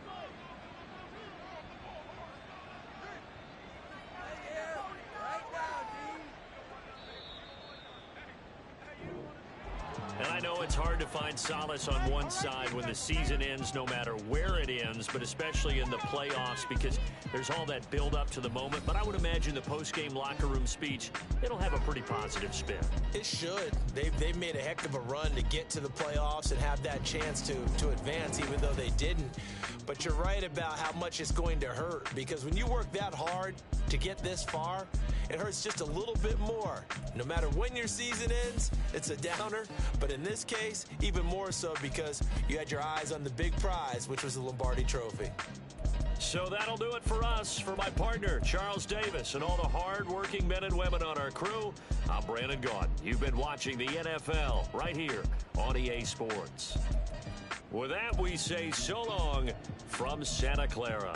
And I know it's hard to find solace on one side when the season ends, no matter where it ends, but especially in the playoffs because there's all that build up to the moment. But I would imagine the post-game locker room speech, it'll have a pretty positive spin. It should. They've made a heck of a run to get to the playoffs and have that chance to advance, even though they didn't. But you're right about how much it's going to hurt because when you work that hard to get this far, it hurts just a little bit more. No matter when your season ends, it's a downer. But in this case, even more so because you had your eyes on the big prize, which was the Lombardi Trophy. So that'll do it for us. For my partner, Charles Davis, and all the hard-working men and women on our crew, I'm Brandon Gaudin. You've been watching the NFL right here on EA Sports. With that, we say so long from Santa Clara.